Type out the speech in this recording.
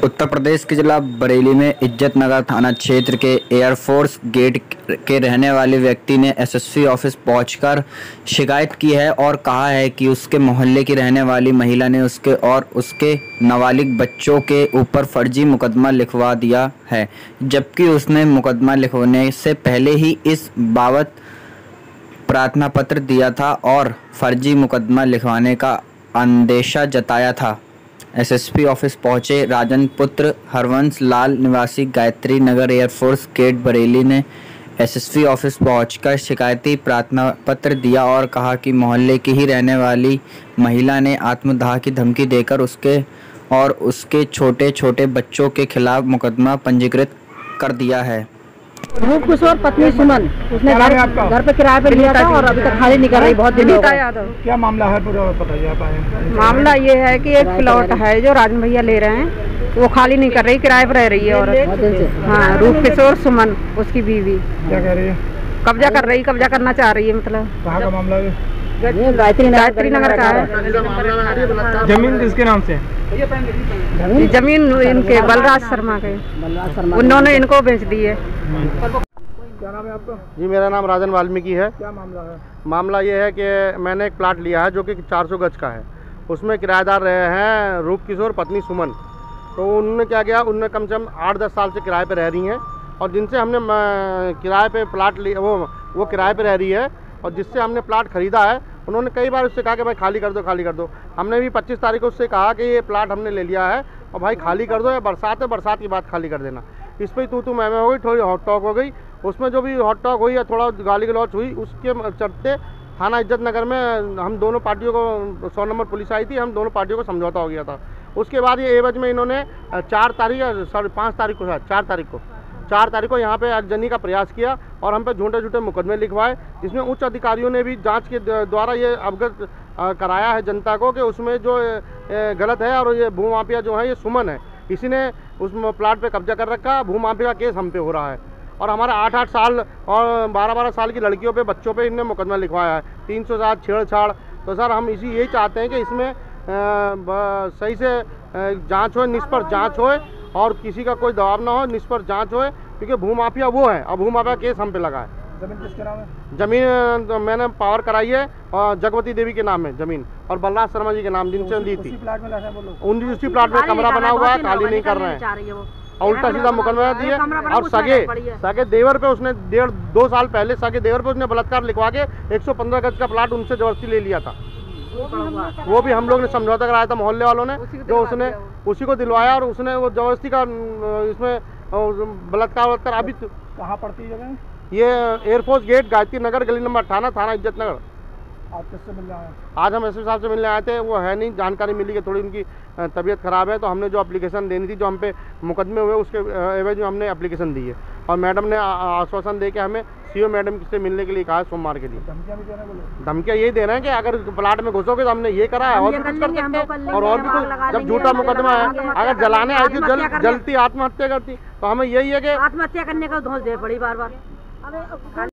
उत्तर प्रदेश के जिला बरेली में इज्जतनगर थाना क्षेत्र के एयरफोर्स गेट के रहने वाले व्यक्ति ने एसएसपी ऑफिस पहुंचकर शिकायत की है और कहा है कि उसके मोहल्ले की रहने वाली महिला ने उसके और उसके नाबालिग बच्चों के ऊपर फर्जी मुकदमा लिखवा दिया है, जबकि उसने मुकदमा लिखवाने से पहले ही इस बाबत प्रार्थना पत्र दिया था और फर्जी मुकदमा लिखवाने का अंदेशा जताया था। एसएसपी ऑफिस पहुंचे राजन पुत्र हरवंश लाल निवासी गायत्री नगर एयरफोर्स गेट बरेली ने एसएसपी ऑफिस पहुंचकर शिकायती प्रार्थना पत्र दिया और कहा कि मोहल्ले की ही रहने वाली महिला ने आत्मदाह की धमकी देकर उसके और उसके छोटे छोटे बच्चों के खिलाफ मुकदमा पंजीकृत कर दिया है। रूप किशोर पत्नी सुमन, उसने घर पे किराए पे लिया था और अभी तक खाली नहीं कर रही, बहुत दिन हो गए। क्या मामला है पूरा बताइए आप? मामला ये है कि एक प्लॉट है जो राजन भैया ले रहे हैं, वो खाली नहीं कर रही, किराए पर रह रही है। और हाँ, रूप किशोर सुमन उसकी बीवी क्या कह रही है? कब्जा कर रही, कब्जा करना चाह रही है। मतलब कहाँ का मामला है? गायत्री नगर का है। जमीन किसके नाम से? जमीन इनके बलराज शर्मा के, उन्होंने इनको बेच दी है। क्या नाम है आपका? जी, मेरा नाम राजन वाल्मीकि है। क्या मामला है? मामला ये है कि मैंने एक प्लाट लिया है जो कि 400 गज का है। उसमें किराएदार रहे हैं रूप किशोर पत्नी सुमन। तो उन्होंने क्या किया, उन्होंने कम से कम 8-10 साल से किराए पे रह रही हैं और जिनसे हमने किराए पे प्लाट लिया, वो किराए पे रह रही है और जिससे हमने प्लाट ख़रीदा है, उन्होंने कई बार उससे कहा कि भाई खाली कर दो, खाली कर दो। हमने भी 25 तारीख को उससे कहा कि ये प्लाट हमने ले लिया है और भाई खाली कर दो, या बरसात है, बरसात की बात खाली कर देना। इस पर तू मैं हो गई, थोड़ी हॉट टॉक हो गई। उसमें जो भी हॉट टॉक हुई या थोड़ा गाली गलौच हुई, उसके चलते थाना इज्जतनगर में हम दोनों पार्टियों को 100 नंबर पुलिस आई थी, हम दोनों पार्टियों को समझौता हो गया था। उसके बाद ये एवज में इन्होंने 4 तारीख को यहाँ पे आगजनी का प्रयास किया और हम पे झूठे झूठे मुकदमे लिखवाए, जिसमें उच्च अधिकारियों ने भी जांच के द्वारा ये अवगत कराया है जनता को कि उसमें जो गलत है और ये भूमाफिया जो है ये सुमन है, इसी ने उस प्लाट पे कब्जा कर रखा। भूमाफिया का केस हम पे हो रहा है और हमारे 8-8 साल और 12-12 साल की लड़कियों पे, बच्चों पे इनने मुकदमा लिखवाया है, 307 छेड़छाड़। तो सर हम यही चाहते हैं कि इसमें सही से जांच हो, निष्पक्ष जांच हो और किसी का कोई दबाव ना हो, निष्पक्ष जांच हो, क्योंकि भूमाफिया वो है और भूमाफिया केस हम पे लगा है। जमीन किसके नाम है? जमीन तो मैंने पावर कराई है और जगवती देवी के नाम है जमीन और बलराज शर्मा जी के नाम, जिनसे दी थी। उसी प्लाट में रहते हैं वो लोग? उसी प्लाट में कमरा बना हुआ है, खाली नहीं कर रहे हैं और उल्टा सीधा मुकदमा दिए। और सगे देवर पे उसने 1.5-2 साल पहले सगे देवर पे उसने बलात्कार लिखवा के 115 गज का प्लाट उनसे जबरदस्ती ले लिया था। वो भी हम लोग ने समझौता कराया था मोहल्ले वालों ने, जो उसने उसी को दिलवाया और उसने वो जबरदस्ती का इसमें बलात्कार। अभी कहाँ पड़ती है जगह? ये एयरफोर्स गेट गायत्री नगर गली नंबर 18 थाना इज्जतनगर। आज किससे मिलने आए? आज हम एसपी साहब से मिलने आए थे, वो है नहीं, जानकारी मिली कि थोड़ी उनकी तबीयत ख़राब है, तो हमने जो एप्लीकेशन देनी थी, जो हम पे मुकदमे हुए, उसके एवज में हमने एप्लीकेशन दी है और मैडम ने आश्वासन दे के हमें सीओ मैडम से मिलने के लिए कहा है सोमवार के लिए। धमकियाँ भी दे रहे हैं? धमकियाँ यही दे रहे हैं कि अगर प्लाट में घुसोगे तो हमने ये करा है और भी कुछ कर सकते हैं और भी कुछ। जब झूठा मुकदमा है, अगर जलाने आई थी जलती आत्महत्या करती, तो हमें यही है कि आत्महत्या करने का धोस दे पड़ी बार बार।